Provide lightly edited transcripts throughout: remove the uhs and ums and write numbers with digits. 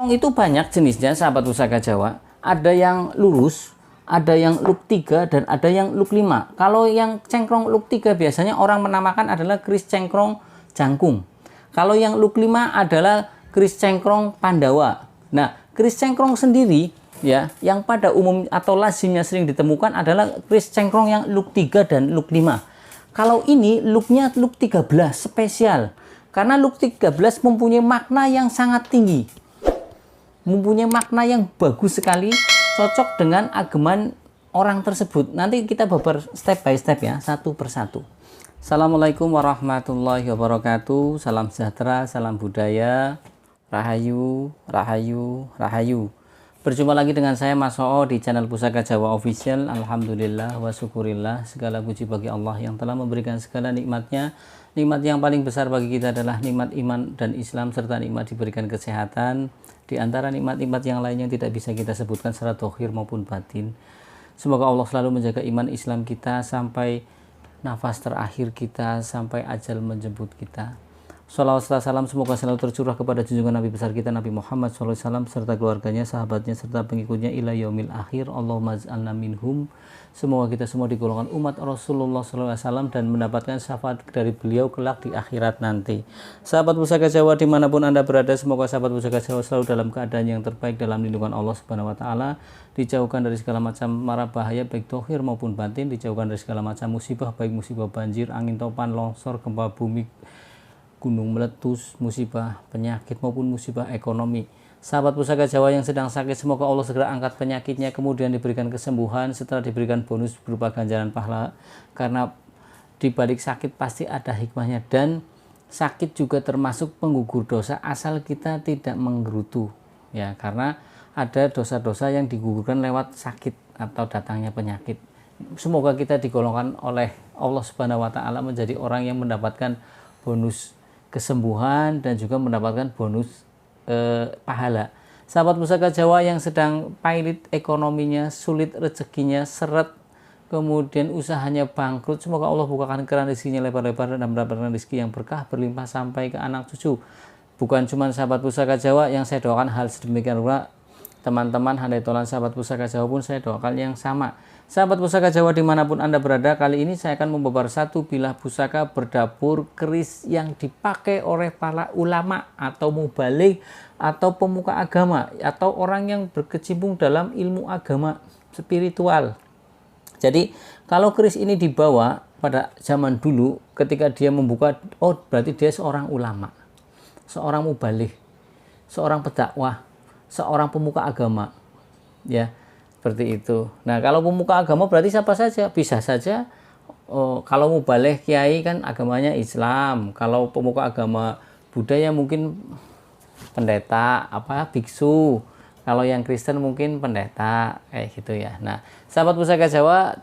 Itu banyak jenisnya sahabat pusaka Jawa. Ada yang lurus, ada yang look 3 dan ada yang look 5. Kalau yang cengkrong look 3 biasanya orang menamakan adalah keris cengkrong jangkung. Kalau yang look 5 adalah keris cengkrong Pandawa. Nah, keris cengkrong sendiri ya, yang pada umum atau lazimnya sering ditemukan adalah keris cengkrong yang look 3 dan look 5. Kalau ini looknya look 13 spesial. Karena look 13 mempunyai makna yang sangat tinggi. Mempunyai makna yang bagus sekali, cocok dengan ageman orang tersebut. Nanti kita babar step by step ya, satu persatu. Assalamualaikum warahmatullahi wabarakatuh. Salam sejahtera, salam budaya. Rahayu, rahayu, rahayu. Berjumpa lagi dengan saya Mas Oo di channel Pusaka Jawa Official. Alhamdulillah wa syukurillah, segala puji bagi Allah yang telah memberikan segala nikmatnya. Nikmat yang paling besar bagi kita adalah nikmat iman dan Islam, serta nikmat diberikan kesehatan. Di antara nikmat-nikmat yang lainnya yang tidak bisa kita sebutkan secara dohir maupun batin. Semoga Allah selalu menjaga iman Islam kita sampai nafas terakhir kita, sampai ajal menjemput kita. Shalawat serta salam semoga selalu tercurah kepada junjungan Nabi besar kita Nabi Muhammad SAW serta keluarganya, sahabatnya, serta pengikutnya ila yaumil akhir. Allahumma ij'alna minhum. Semoga kita semua digolongkan umat Rasulullah SAW dan mendapatkan syafaat dari beliau kelak di akhirat nanti. Sahabat Pusaka Jawa dimanapun Anda berada, semoga sahabat Pusaka Jawa selalu dalam keadaan yang terbaik dalam lindungan Allah Subhanahu Wa Taala, dijauhkan dari segala macam mara bahaya baik dohir maupun batin, dijauhkan dari segala macam musibah baik musibah banjir, angin topan, longsor, gempa bumi, gunung meletus, musibah penyakit maupun musibah ekonomi. Sahabat Pusaka Jawa yang sedang sakit, semoga Allah segera angkat penyakitnya, kemudian diberikan kesembuhan, setelah diberikan bonus berupa ganjaran pahala. Karena di balik sakit pasti ada hikmahnya, dan sakit juga termasuk penggugur dosa asal kita tidak menggerutu ya, karena ada dosa-dosa yang digugurkan lewat sakit atau datangnya penyakit. Semoga kita digolongkan oleh Allah Subhanahu Wa Taala menjadi orang yang mendapatkan bonus kesembuhan dan juga mendapatkan bonus pahala. Sahabat Pusaka Jawa yang sedang pailit ekonominya, sulit rezekinya, seret, kemudian usahanya bangkrut, semoga Allah bukakan keran rezekinya lebar-lebar dan mendapatkan rezeki yang berkah berlimpah sampai ke anak cucu. Bukan cuma sahabat Pusaka Jawa yang saya doakan hal sedemikian rupa, teman-teman handai tolan sahabat Pusaka Jawa pun saya doakan yang sama. Sahabat Pusaka Jawa dimanapun Anda berada, kali ini saya akan membabar satu bilah pusaka berdapur keris yang dipakai oleh para ulama atau mubalik atau pemuka agama atau orang yang berkecimpung dalam ilmu agama spiritual. Jadi kalau keris ini dibawa pada zaman dulu ketika dia membuka, oh berarti dia seorang ulama, seorang mubalik, seorang pendakwah, seorang pemuka agama ya, seperti itu. Nah, kalau pemuka agama berarti siapa saja, bisa saja kalau mubaleh kiai kan agamanya Islam, kalau pemuka agama budaya mungkin pendeta biksu, kalau yang Kristen mungkin pendeta kayak gitu ya. Nah, sahabat Pusaka Jawa,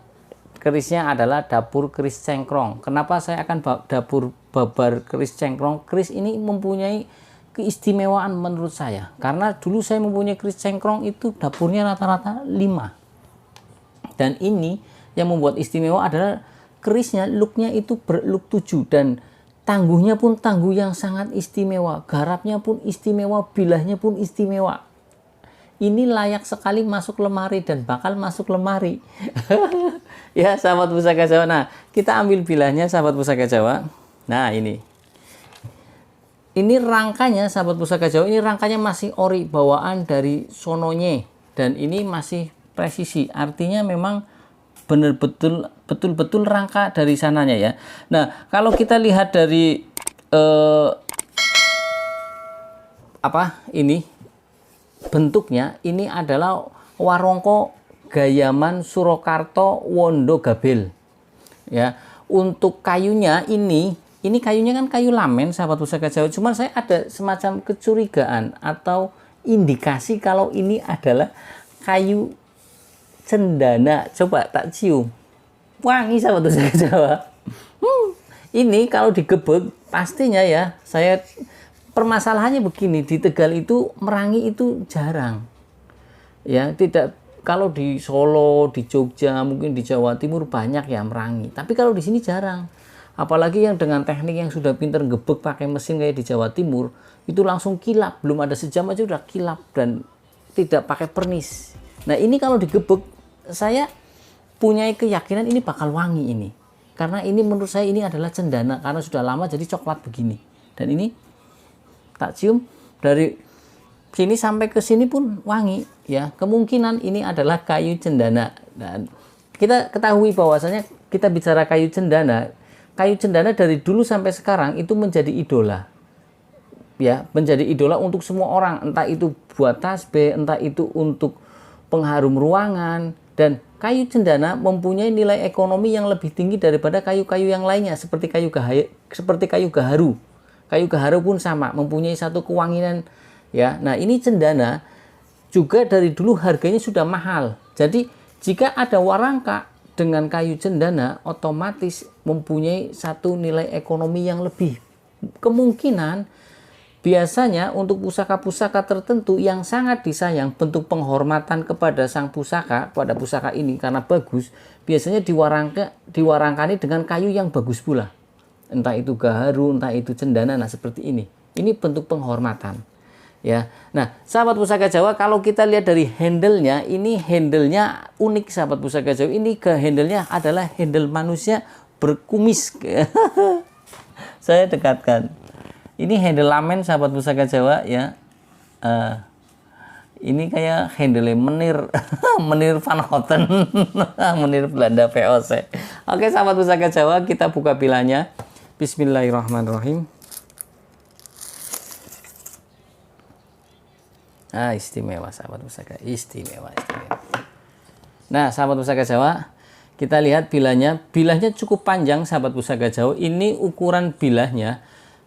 kerisnya adalah dapur keris cengkrong. Kenapa saya akan dapur babar keris cengkrong? Keris ini mempunyai keistimewaan menurut saya, karena dulu saya mempunyai keris cengkrong itu dapurnya rata-rata 5, dan ini yang membuat istimewa adalah kerisnya looknya itu berlook 7, dan tangguhnya pun tangguh yang sangat istimewa, garapnya pun istimewa, bilahnya pun istimewa. Ini layak sekali masuk lemari dan bakal masuk lemari. Ya sahabat Pusaka Jawa, nah kita ambil bilahnya sahabat Pusaka Jawa. Nah ini rangkanya sahabat Pusaka Jawa, ini rangkanya masih ori bawaan dari Sononye, dan ini masih presisi, artinya memang betul-betul rangka dari sananya ya. Nah, kalau kita lihat dari ini bentuknya, ini adalah warongko Gayaman Surakarta Wondo Gabel ya. Untuk kayunya ini kayunya kan kayu lamen sahabat Pusaka Jawa, cuman saya ada semacam kecurigaan atau indikasi kalau ini adalah kayu cendana. Coba tak cium, wangi sahabat Pusaka Jawa. Ini kalau digebek pastinya ya, saya permasalahannya begini, di Tegal itu merangi itu jarang ya, tidak. Kalau di Solo, di Jogja, mungkin di Jawa Timur banyak ya merangi, tapi kalau di sini jarang. Apalagi yang dengan teknik yang sudah pinter gebek pakai mesin kayak di Jawa Timur, itu langsung kilap, belum ada sejam aja udah kilap dan tidak pakai pernis. Nah ini kalau digebek, saya punya keyakinan ini bakal wangi ini. Karena ini menurut saya ini adalah cendana, karena sudah lama jadi coklat begini. Dan ini tak cium dari sini sampai ke sini pun wangi ya. Kemungkinan ini adalah kayu cendana. Dan kita ketahui bahwasanya kita bicara kayu cendana dari dulu sampai sekarang itu menjadi idola. Ya, menjadi idola untuk semua orang, entah itu buat tasbih, entah itu untuk pengharum ruangan, dan kayu cendana mempunyai nilai ekonomi yang lebih tinggi daripada kayu-kayu yang lainnya seperti kayu gaharu. Kayu gaharu pun sama, mempunyai satu kewangian ya. Nah, ini cendana juga dari dulu harganya sudah mahal. Jadi, jika ada warangka dengan kayu cendana otomatis mempunyai satu nilai ekonomi yang lebih. Kemungkinan biasanya untuk pusaka-pusaka tertentu yang sangat disayang, bentuk penghormatan kepada sang pusaka, pada pusaka ini karena bagus, biasanya diwarangkani dengan kayu yang bagus pula. Entah itu gaharu, entah itu cendana, nah seperti ini. Ini bentuk penghormatan. Ya. Nah, sahabat pusaka Jawa, kalau kita lihat dari handle-nya, ini handle-nya unik sahabat pusaka Jawa. Ini handle-nya adalah handle manusia berkumis. Saya dekatkan. Ini handle lamen sahabat pusaka Jawa ya. Ini kayak handle menir menir Van Houten. Menir Belanda VOC. Oke sahabat pusaka Jawa, kita buka bilanya. Bismillahirrahmanirrahim. Istimewa sahabat pusaka, istimewa. Nah sahabat pusaka Jawa, kita lihat bilahnya. Bilahnya cukup panjang sahabat pusaka Jawa. Ini ukuran bilahnya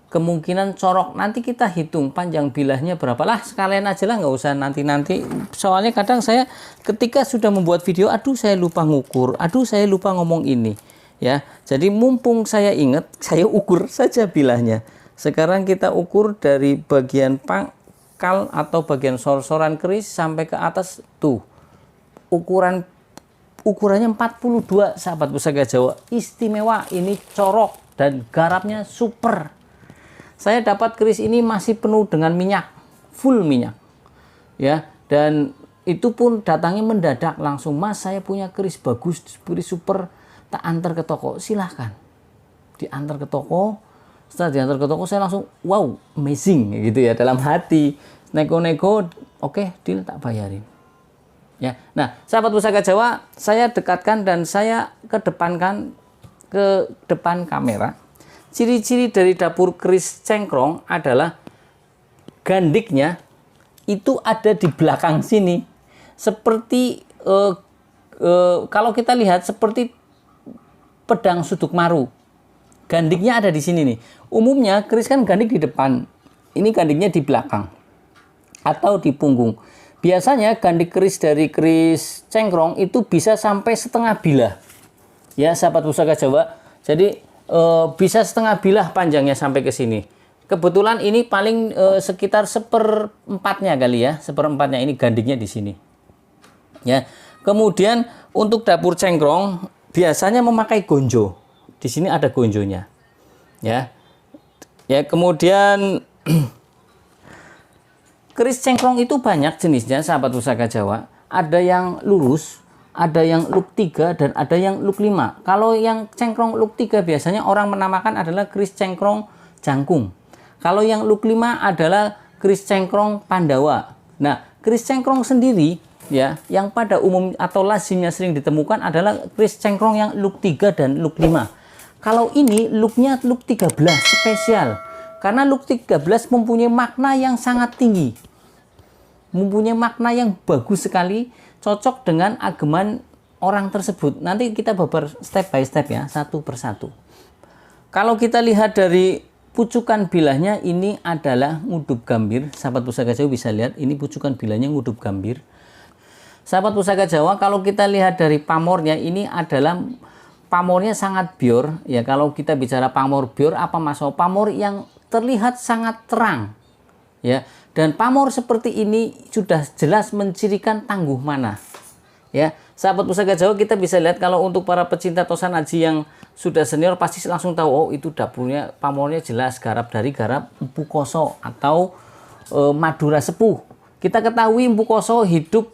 kemungkinan corok, nanti kita hitung panjang bilahnya berapa lah, sekalian aja lah, nggak usah nanti soalnya kadang saya ketika sudah membuat video, aduh saya lupa ngukur, aduh saya lupa ngomong ini ya. Jadi mumpung saya ingat, saya ukur saja bilahnya. Sekarang kita ukur dari bagian pangkal atau bagian sor-soran keris sampai ke atas tuh, ukurannya 42 sahabat pusaka Jawa, istimewa. Ini corok dan garapnya super. Saya dapat keris ini masih penuh dengan minyak, full minyak, ya. Dan itu pun datangnya mendadak langsung, Mas saya punya keris bagus, keris super, tak antar ke toko. Silahkan, diantar ke toko. Setelah diantar ke toko, saya langsung wow, amazing gitu ya, dalam hati nego-nego, oke, deal, tak bayarin. Ya, nah sahabat pusaka Jawa, saya dekatkan dan saya kedepankan ke depan kamera. Ciri-ciri dari dapur keris cengkrong adalah gandiknya itu ada di belakang sini. Seperti kalau kita lihat seperti pedang suduk maru. Gandiknya ada di sini nih. Umumnya keris kan gandik di depan. Ini gandiknya di belakang atau di punggung. Biasanya gandik keris dari keris cengkrong itu bisa sampai setengah bilah. Ya sahabat pusaka Jawa. Jadi bisa setengah bilah panjangnya sampai ke sini. Kebetulan ini paling sekitar 1/4-nya kali ya, 1/4-nya ini gandiknya di sini. Ya. Kemudian untuk dapur cengkrong biasanya memakai gonjo. Di sini ada gonjonya. Ya. Ya, kemudian keris cengkrong itu banyak jenisnya sahabat pusaka Jawa. Ada yang lurus, ada yang look 3 dan ada yang look 5. Kalau yang cengkrong look 3 biasanya orang menamakan adalah keris cengkrong jangkung. Kalau yang look 5 adalah keris cengkrong Pandawa. Nah, keris cengkrong sendiri ya, yang pada umum atau lazimnya sering ditemukan adalah keris cengkrong yang look 3 dan look 5. Kalau ini looknya look 13 spesial. Karena look 13 mempunyai makna yang sangat tinggi. Mempunyai makna yang bagus sekali, cocok dengan ageman orang tersebut. Nanti kita babar step by step ya, satu persatu. Kalau kita lihat dari pucukan bilahnya, ini adalah ngudup gambir. Sahabat pusaka Jawa bisa lihat, ini pucukan bilahnya ngudup gambir. Sahabat pusaka Jawa, kalau kita lihat dari pamornya, ini adalah pamornya sangat bior. Ya, kalau kita bicara pamor bior, apa maksud pamor yang terlihat sangat terang. Ya, dan pamor seperti ini sudah jelas mencirikan tangguh mana. Ya, sahabat Pusaka Jawa, kita bisa lihat kalau untuk para pecinta tosan aji yang sudah senior pasti langsung tahu, oh itu dapurnya, pamornya jelas garap dari garap Empu Koso atau Madura Sepuh. Kita ketahui Empu Koso hidup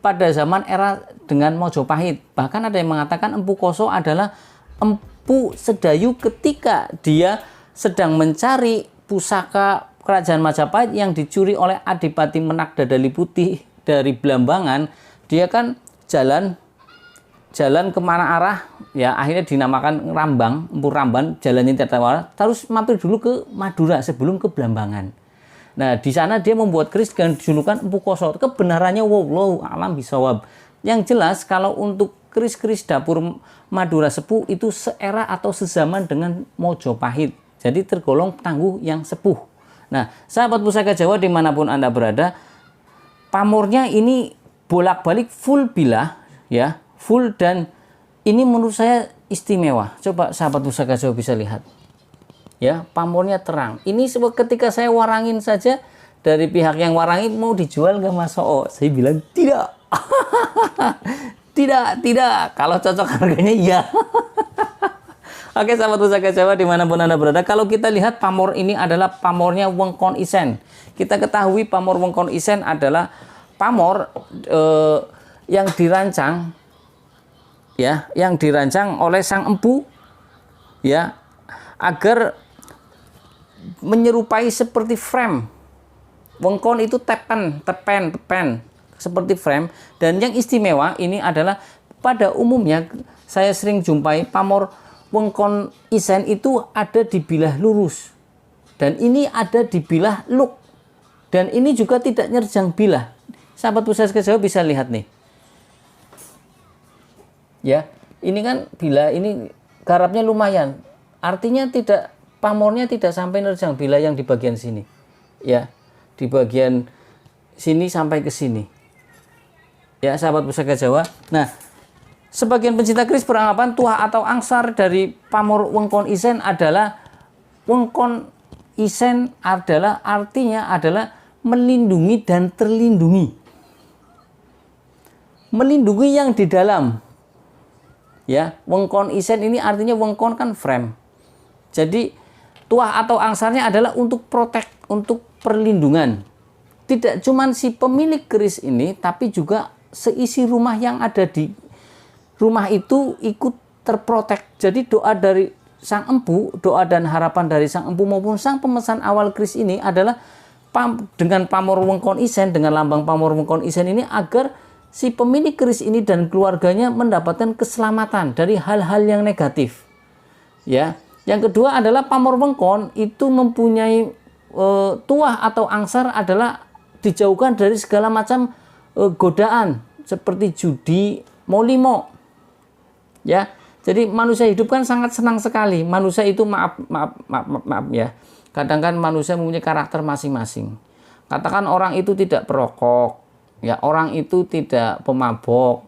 pada zaman era dengan Mojopahit. Bahkan ada yang mengatakan Empu Koso adalah Empu Sedayu ketika dia sedang mencari pusaka kerajaan Majapahit yang dicuri oleh Adipati Menak Dadali Putih dari Blambangan. Dia kan jalan kemana arah, ya akhirnya dinamakan Rambang, Empu Ramban, jalannya tidak terus mampir dulu ke Madura sebelum ke Blambangan. Nah, di sana dia membuat keris dengan julukan Empu Koso. Kebenarannya wallahu a'lam bishawab. Yang jelas kalau untuk keris-keris dapur Madura Sepuh itu seera atau sezaman dengan Mojopahit. Jadi tergolong tangguh yang sepuh. Nah, sahabat Pusaka Jawa dimanapun Anda berada, pamornya ini bolak-balik full bilah, ya, full, dan ini menurut saya istimewa. Coba sahabat Pusaka Jawa bisa lihat. Ya, pamornya terang. Ini ketika saya warangin saja, dari pihak yang warangin mau dijual nggak Mas Oo? Saya bilang tidak. tidak. Kalau cocok harganya iya. Oke, sahabat Pusaka Jawa dimanapun Anda berada, kalau kita lihat pamor ini adalah pamornya Wengkon Isen. Kita ketahui pamor Wengkon Isen adalah pamor yang dirancang, ya, yang dirancang oleh sang empu, ya, agar menyerupai seperti frame. Wengkon itu tepen seperti frame. Dan yang istimewa ini adalah pada umumnya saya sering jumpai pamor Wengkon Isen itu ada di bilah lurus, dan ini ada di bilah luk, dan ini juga tidak nyerjang bilah. Sahabat Pusaka Jawa bisa lihat nih, ya, ini kan bilah ini garapnya lumayan, artinya tidak, pamornya tidak sampai nerjang bilah yang di bagian sini, ya, di bagian sini sampai ke sini, ya sahabat Pusaka Jawa. Nah, sebagian pencinta keris beranggapan tuah atau angsar dari pamor Wengkon Isen adalah, Wengkon Isen adalah artinya adalah melindungi dan terlindungi. Melindungi yang di dalam. Ya, Wengkon Isen ini artinya wengkon kan frame. Jadi tuah atau angsarnya adalah untuk protect, untuk perlindungan. Tidak cuman si pemilik keris ini, tapi juga seisi rumah yang ada di rumah itu ikut terprotek. Jadi doa dari sang empu, doa dan harapan dari sang empu maupun sang pemesan awal keris ini adalah dengan pamor Wengkon Isen, dengan lambang pamor Wengkon Isen ini, agar si pemilik keris ini dan keluarganya mendapatkan keselamatan dari hal-hal yang negatif. Ya, yang kedua adalah pamor Wengkon itu mempunyai tuah atau angsar adalah dijauhkan dari segala macam godaan seperti judi, molimo. Ya, jadi manusia hidup kan sangat senang sekali. Manusia itu maaf ya. Kadang kan manusia mempunyai karakter masing-masing. Katakan orang itu tidak perokok, ya, orang itu tidak pemabok,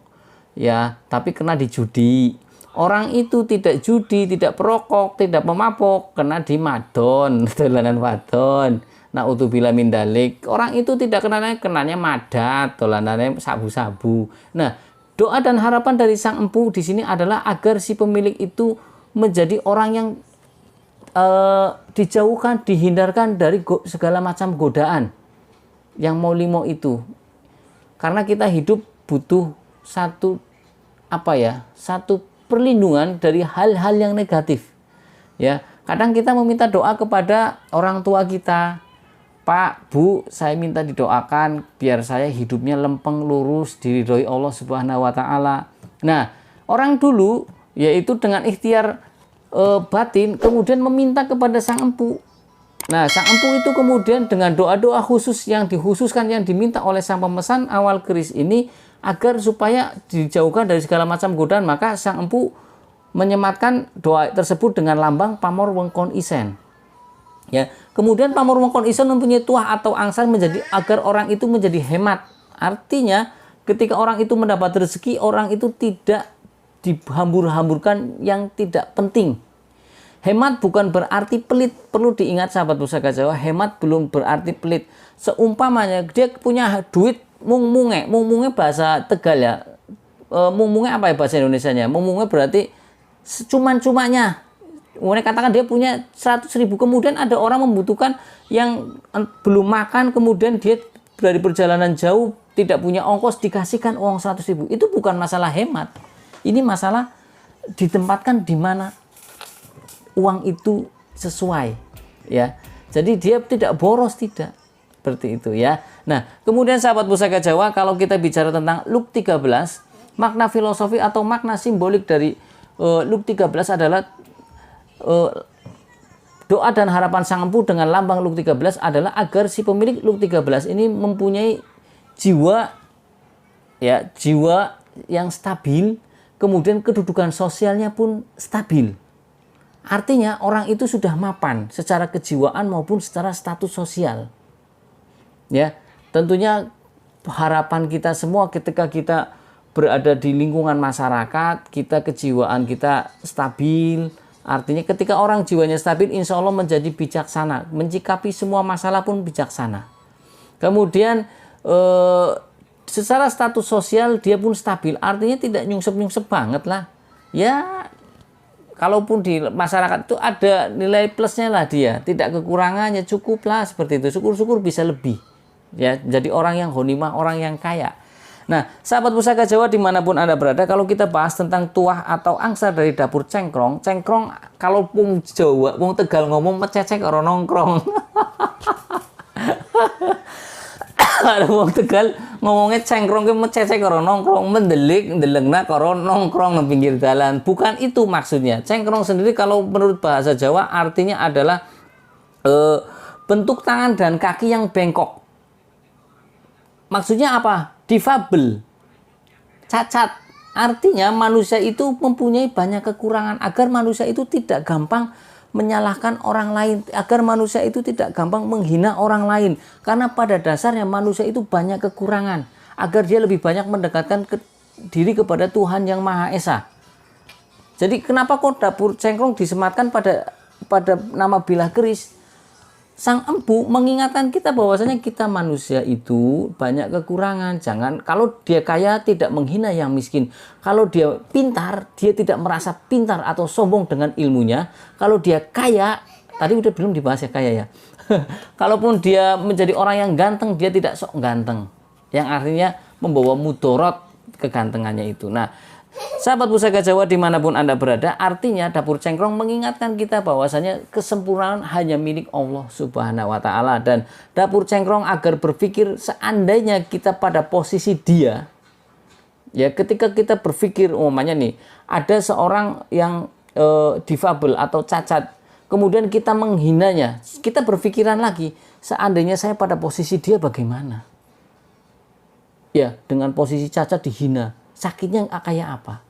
ya, tapi kena di judi. Orang itu tidak judi, tidak perokok, tidak pemabok, kena di madon, dolanan wadon. Naudzubillah min dalik. Orang itu tidak kenanya madat, dolanannya sabu-sabu. Nah, doa dan harapan dari sang empu di sini adalah agar si pemilik itu menjadi orang yang dijauhkan, dihindarkan dari segala macam godaan yang molimo itu. Karena kita hidup butuh satu perlindungan dari hal-hal yang negatif. Ya, kadang kita meminta doa kepada orang tua kita. Pak, Bu, saya minta didoakan biar saya hidupnya lempeng, lurus, diridhoi Allah Subhanahu wa taala. Nah, orang dulu yaitu dengan ikhtiar batin kemudian meminta kepada sang empu. Nah, sang empu itu kemudian dengan doa-doa khusus yang dikhususkan yang diminta oleh sang pemesan awal keris ini agar supaya dijauhkan dari segala macam godaan, maka sang empu menyematkan doa tersebut dengan lambang pamor Wengkon Isen. Ya, kemudian pamor Wengkon Isen mempunyai tuah atau angsar menjadi agar orang itu menjadi hemat. Artinya, ketika orang itu mendapat rezeki, orang itu tidak dihambur-hamburkan yang tidak penting. Hemat bukan berarti pelit. Perlu diingat sahabat Pusaka Jawa, hemat belum berarti pelit. Seumpamanya dia punya duit mung-munge bahasa Tegal ya. mumungnya apa ya bahasa Indonesianya? Mumungnya berarti cuman-cumanya. Kemudian katakan dia punya 100.000, kemudian ada orang membutuhkan yang belum makan, kemudian dia dari perjalanan jauh tidak punya ongkos, dikasihkan uang 100.000. Itu bukan masalah hemat. Ini masalah ditempatkan di mana uang itu sesuai, ya. Jadi dia tidak boros, tidak. Seperti itu, ya. Nah, kemudian sahabat Pusaka Jawa, kalau kita bicara tentang Luk 13, makna filosofi atau makna simbolik dari Luk 13 adalah doa dan harapan Sang Empu dengan lambang Luk 13 adalah agar si pemilik Luk 13 ini mempunyai jiwa, ya, jiwa yang stabil, kemudian kedudukan sosialnya pun stabil. Artinya orang itu sudah mapan secara kejiwaan maupun secara status sosial. Ya, tentunya harapan kita semua ketika kita berada di lingkungan masyarakat, kita kejiwaan kita stabil. Artinya ketika orang jiwanya stabil, insya Allah menjadi bijaksana, mencikapi semua masalah pun bijaksana. Kemudian secara status sosial dia pun stabil, artinya tidak nyungsep-nyungsep banget lah. Ya, kalaupun di masyarakat itu ada nilai plusnya lah dia, tidak kekurangannya, cukup lah seperti itu. Syukur-syukur bisa lebih. Ya, jadi orang yang honimah, orang yang kaya. Nah, sahabat Pusaka Jawa dimanapun Anda berada, kalau kita bahas tentang tuah atau angsa dari dapur cengkrong, cengkrong kalau pung Jawa, pung Tegal ngomong mececek orang nongkrong. Ada wong Tegal ngomongnya cengkrong ke mececek orang nongkrong, mendelik, ndelengna karo nongkrong di pinggir jalan. Bukan itu maksudnya. Cengkrong sendiri kalau menurut bahasa Jawa artinya adalah bentuk tangan dan kaki yang bengkok. Maksudnya apa? Difabel, cacat. Artinya manusia itu mempunyai banyak kekurangan, agar manusia itu tidak gampang menyalahkan orang lain, agar manusia itu tidak gampang menghina orang lain, karena pada dasarnya manusia itu banyak kekurangan, agar dia lebih banyak mendekatkan diri kepada Tuhan yang Maha Esa. Jadi kenapa kok dapur cengkrong disematkan pada nama bilah keris? Sang Empu mengingatkan kita bahwasanya kita manusia itu banyak kekurangan. Jangan, kalau dia kaya tidak menghina yang miskin. Kalau dia pintar, dia tidak merasa pintar atau sombong dengan ilmunya. Kalau dia kaya, tadi udah belum dibahas ya kaya ya. Kalaupun dia menjadi orang yang ganteng, dia tidak sok ganteng. Yang artinya membawa mudorot kegantengannya itu. Nah, sahabat Pusaka Jawa dimanapun Anda berada, artinya dapur cengkrong mengingatkan kita bahwasanya kesempurnaan hanya milik Allah Subhanahu wa Ta'ala. Dan dapur cengkrong agar berpikir seandainya kita pada posisi dia, ya, ketika kita berpikir umpamanya nih ada seorang yang difabel atau cacat, kemudian kita menghinanya, kita berpikiran lagi, seandainya saya pada posisi dia bagaimana? Ya, dengan posisi cacat dihina, sakitnya kayak apa?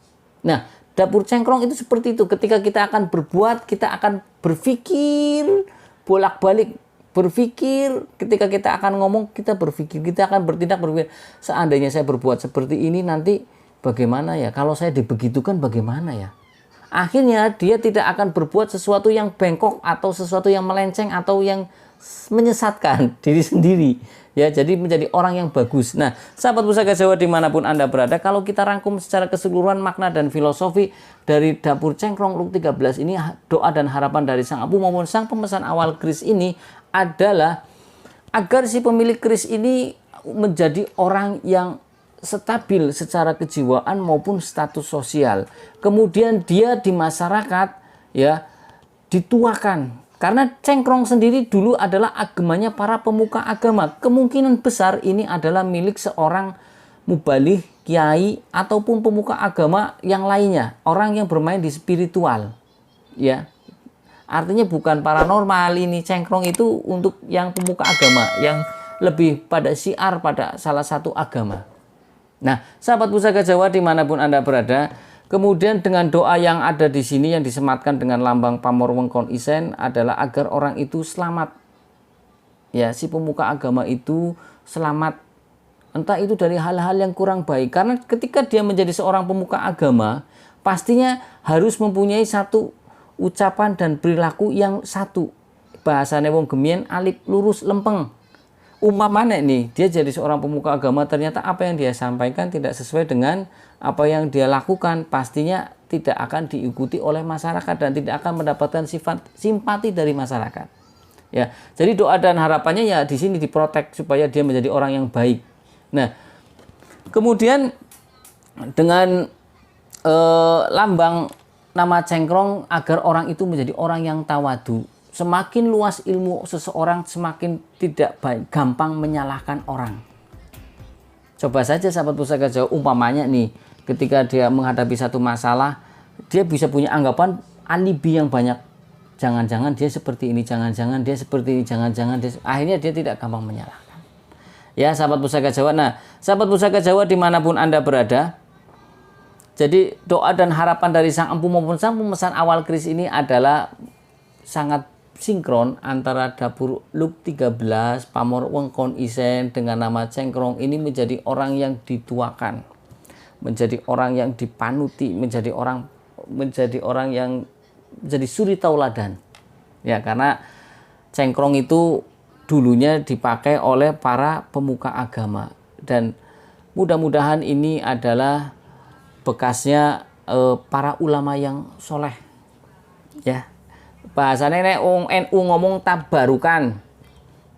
Nah, dapur cengkrong itu seperti itu. Ketika kita akan berbuat, kita akan berpikir bolak-balik. Berpikir, ketika kita akan ngomong, kita berpikir. Kita akan bertindak, berpikir. Seandainya saya berbuat seperti ini, nanti bagaimana ya? Kalau saya dibegitukan, bagaimana ya? Akhirnya, dia tidak akan berbuat sesuatu yang bengkok, atau sesuatu yang melenceng, atau yang menyesatkan diri sendiri. Ya, jadi menjadi orang yang bagus. Nah, sahabat Pusaka Jawa dimanapun Anda berada, kalau kita rangkum secara keseluruhan makna dan filosofi dari dapur cengkrong Luk 13 ini, doa dan harapan dari Sang Empu maupun sang pemesan awal keris ini adalah agar si pemilik keris ini menjadi orang yang stabil secara kejiwaan maupun status sosial. Kemudian dia di masyarakat, ya, dituakan. Karena cengkrong sendiri dulu adalah agamanya para pemuka agama. Kemungkinan besar ini adalah milik seorang mubalih, kiai, ataupun pemuka agama yang lainnya. Orang yang bermain di spiritual. Ya, artinya bukan paranormal, ini cengkrong itu untuk yang pemuka agama. Yang lebih pada syiar pada salah satu agama. Nah, sahabat Pusaka Jawa dimanapun Anda berada, kemudian dengan doa yang ada di sini yang disematkan dengan lambang pamor wengkon isen adalah agar orang itu selamat. Ya, si pemuka agama itu selamat. Entah itu dari hal-hal yang kurang baik. Karena ketika dia menjadi seorang pemuka agama, pastinya harus mempunyai satu ucapan dan perilaku yang satu. Bahasanya wong gemien alip lurus lempeng. umpamanya nih dia jadi seorang pemuka agama, ternyata apa yang dia sampaikan tidak sesuai dengan apa yang dia lakukan, pastinya tidak akan diikuti oleh masyarakat dan tidak akan mendapatkan sifat simpati dari masyarakat. Ya, jadi doa dan harapannya ya di sini diprotek supaya dia menjadi orang yang baik. Nah, kemudian dengan lambang nama cengkrong agar orang itu menjadi orang yang tawadu. Semakin luas ilmu seseorang, semakin tidak baik, gampang menyalahkan orang. Coba saja sahabat Pusaka Jawa, umpamanya nih, ketika dia menghadapi satu masalah, dia bisa punya anggapan alibi yang banyak. Jangan-jangan dia seperti ini, jangan-jangan dia seperti ini, jangan-jangan dia... Akhirnya dia tidak gampang menyalahkan. Ya, sahabat Pusaka Jawa. Nah, sahabat Pusaka Jawa dimanapun Anda berada, jadi doa dan harapan dari Sang Empu maupun Sang Pemesan awal keris ini adalah sangat sinkron antara dapur Luk 13 Pamor Wengkon Isen dengan nama Cengkrong ini menjadi orang yang dituakan, menjadi orang yang dipanuti, menjadi orang yang menjadi suri tauladan. Ya, karena cengkrong itu dulunya dipakai oleh para pemuka agama dan mudah-mudahan ini adalah bekasnya para ulama yang soleh. Ya, bahasanya nek wong NU ngomong tabarukan,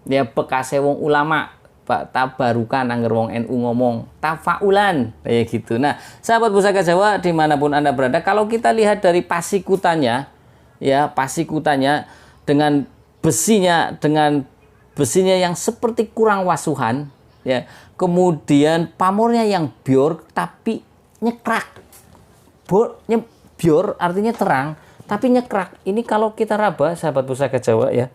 ya bekasnya wong ulama tabarukan, angger wong NU ngomong tafaulan kayak gitu. Nah, sahabat Pusaka Jawa dimanapun Anda berada, kalau kita lihat dari pasikutannya, ya pasikutannya dengan besinya yang seperti kurang wasuhan, ya kemudian pamornya yang bior tapi nyekrak. Bior artinya terang tapi nyekrak. Ini kalau kita raba sahabat Pusaka Jawa, ya.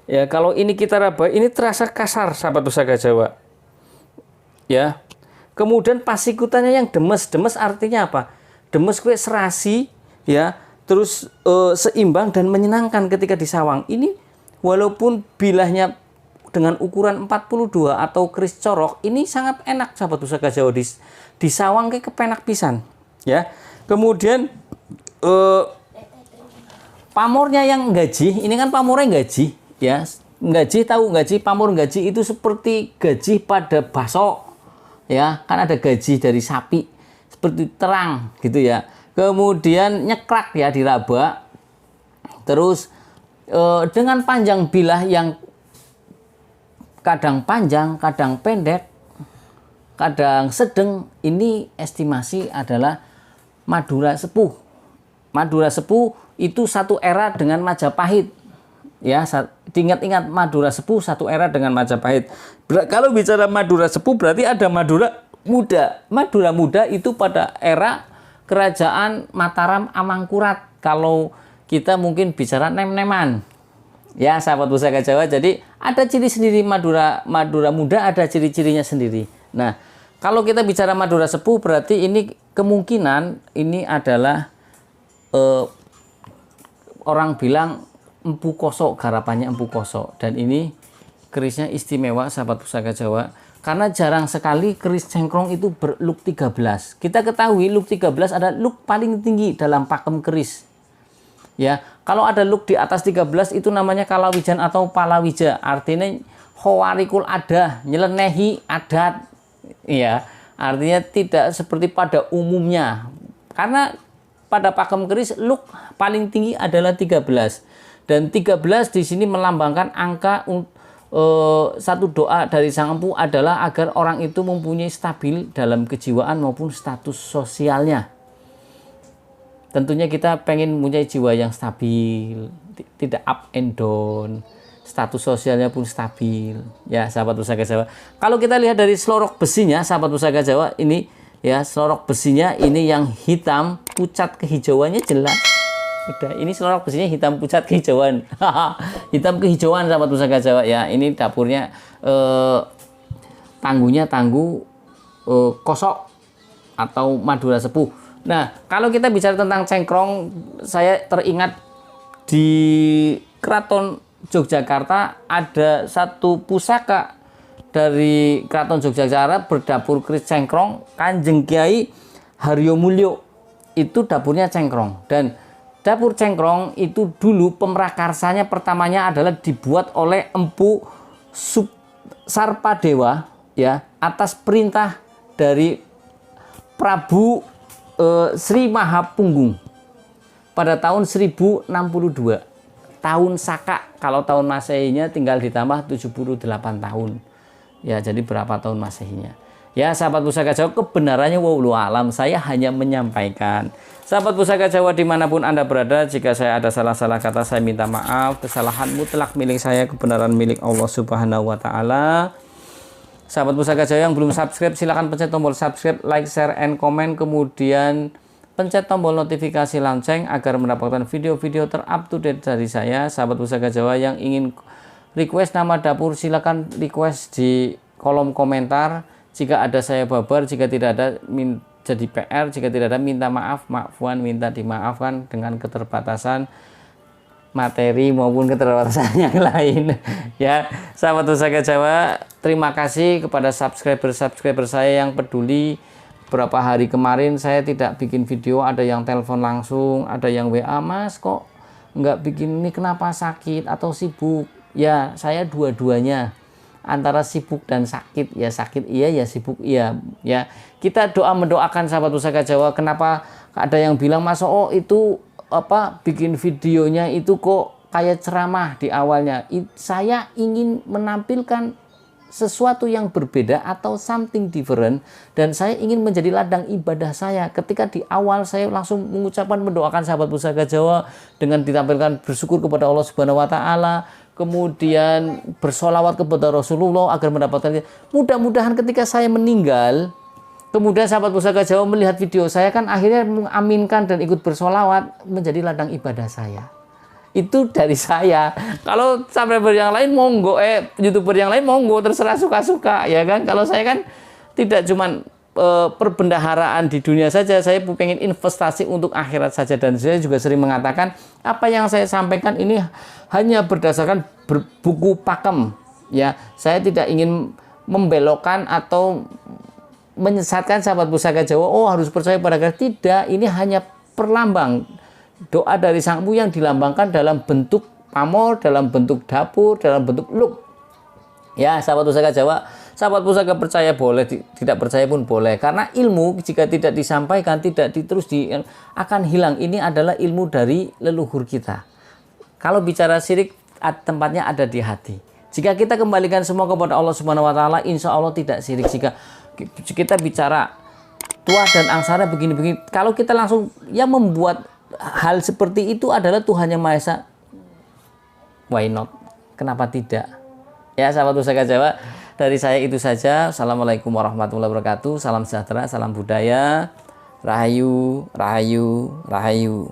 Ya, kalau ini kita raba, ini terasa kasar sahabat Pusaka Jawa. Ya. Kemudian pasikutannya yang demes. Demes artinya apa? Demes kue serasi, ya. Terus seimbang dan menyenangkan ketika disawang. Ini walaupun bilahnya dengan ukuran 42 atau keris corok, ini sangat enak sahabat Pusaka Jawa disawang ke kepenak pisan, ya. Kemudian pamornya yang gaji, ini kan pamornya gaji, ya. Gaji, tahu gaji, pamor gaji itu seperti gaji pada baso, ya, kan ada gaji dari sapi seperti terang gitu, ya. Kemudian nyekrak, ya, diraba. Terus dengan panjang bilah yang kadang panjang, kadang pendek, kadang sedang, ini estimasi adalah Madura Sepuh. Madura Sepuh itu satu era dengan Majapahit. Ya, diingat-ingat Madura Sepuh satu era dengan Majapahit. Kalau bicara Madura Sepuh berarti ada Madura Muda. Madura Muda itu pada era Kerajaan Mataram Amangkurat. Kalau kita mungkin bicara nem-neman. Ya, sahabat Pusaka Jawa, jadi ada ciri sendiri Madura Muda, ada ciri-cirinya sendiri. Nah, kalau kita bicara Madura Sepuh berarti ini kemungkinan ini adalah orang bilang empu kosok, garapannya empu kosok. Dan ini kerisnya istimewa sahabat Pusaka Jawa karena jarang sekali keris cengkrong itu berluk 13. Kita ketahui luk 13 adalah luk paling tinggi dalam pakem keris. Ya, kalau ada luk di atas 13 itu namanya kalawijan atau palawija, artinya khawarikul adah, nyelenehi adat. Ya, artinya tidak seperti pada umumnya. Karena pada pakem keris luk paling tinggi adalah 13. Dan 13 di sini melambangkan angka. Satu doa dari Sang Empu adalah agar orang itu mempunyai stabil dalam kejiwaan maupun status sosialnya. Tentunya kita pengen mempunyai jiwa yang stabil, tidak up and down, status sosialnya pun stabil, ya sahabat Pusaka Jawa. Kalau kita lihat dari selorok besinya, sahabat Pusaka Jawa, ini ya selorok besinya ini yang hitam, pucat kehijauannya jelas. Udah, ini selorok besinya hitam pucat kehijauan. Hitam kehijauan sahabat Pusaka Jawa, ya. Ini dapurnya tangguhnya tangguh kosok atau Madura Sepuh. Nah, kalau kita bicara tentang cengkrong, saya teringat di Keraton Yogyakarta ada satu pusaka dari Keraton Yogyakarta berdapur keris cengkrong, Kanjeng Kiai Haryo Mulyo. Itu dapurnya cengkrong. Dan dapur cengkrong itu dulu pemrakarsanya pertamanya adalah dibuat oleh Empu Sarpadewa ya, atas perintah dari Prabu Sri Mahapunggung pada tahun 1062 tahun Saka. Kalau tahun Masehinya tinggal ditambah 78 tahun ya, jadi berapa tahun Masehinya ya. Sahabat Pusaka Jawa, kebenarannya wallahu alam, saya hanya menyampaikan. Sahabat Pusaka Jawa dimanapun Anda berada, jika saya ada salah-salah kata, saya minta maaf. Kesalahan mutlak milik saya, kebenaran milik Allah Subhanahu wa Ta'ala. Sahabat Pusaka Jawa yang belum subscribe, silahkan pencet tombol subscribe, like, share, and comment. Kemudian pencet tombol notifikasi lonceng agar mendapatkan video-video terup to date dari saya. Sahabat Pusaka Jawa yang ingin request nama dapur, silahkan request di kolom komentar. Jika ada saya babar, jika tidak ada jadi PR, jika tidak ada minta maaf, maafwan, minta dimaafkan dengan keterbatasan materi maupun keterbatasan yang lain ya. Sahabat Pusaka Jawa, terima kasih kepada subscriber saya yang peduli. Beberapa hari kemarin saya tidak bikin video, ada yang telepon langsung, ada yang WA, "Mas kok nggak bikin ini, kenapa, sakit atau sibuk?" Ya, saya dua-duanya, antara sibuk dan sakit. Ya sakit iya, ya sibuk iya ya. Kita mendoakan sahabat Pusaka Jawa. Kenapa ada yang bilang, "Mas Oh itu bikin videonya itu kok kayak ceramah di awalnya?" Saya ingin menampilkan sesuatu yang berbeda atau something different, dan saya ingin menjadi ladang ibadah saya. Ketika di awal saya langsung mengucapkan, mendoakan sahabat Pusaka Jawa dengan ditampilkan bersyukur kepada Allah Subhanahu wa Ta'ala, kemudian bersolawat kepada Rasulullah agar mendapatkan. Mudah-mudahan ketika saya meninggal, kemudian sahabat Pusaka Jawa melihat video saya, kan akhirnya mengaminkan dan ikut bersolawat, menjadi ladang ibadah saya. Itu dari saya. Kalau subscriber yang lain monggo, YouTuber yang lain monggo, terserah suka-suka ya kan. Kalau saya kan tidak cuman perbendaharaan di dunia saja, saya pengen investasi untuk akhirat saja. Dan saya juga sering mengatakan, apa yang saya sampaikan ini hanya berdasarkan buku pakem ya. Saya tidak ingin membelokkan atau menyesatkan sahabat Pusaka Jawa, oh harus percaya pada Allah. Tidak, ini hanya perlambang doa dari Sangmu yang dilambangkan dalam bentuk pamor, dalam bentuk dapur, dalam bentuk look ya. Sahabat Pusaka Jawa, sahabat Pusaka percaya boleh, tidak percaya pun boleh, karena ilmu jika tidak disampaikan, tidak akan hilang. Ini adalah ilmu dari leluhur kita. Kalau bicara syirik, tempatnya ada di hati. Jika kita kembalikan semua kepada Allah Subhanahu wa Ta'ala, insya Allah tidak syirik. Jika kita bicara tua dan angsara begini-begini, kalau kita langsung yang membuat hal seperti itu adalah Tuhan Yang Maha Esa, why not? Kenapa tidak? Ya sahabat Pusaka Jawa, dari saya itu saja. Assalamualaikum warahmatullahi wabarakatuh. Salam sejahtera, salam budaya. Rahayu, rahayu, rahayu.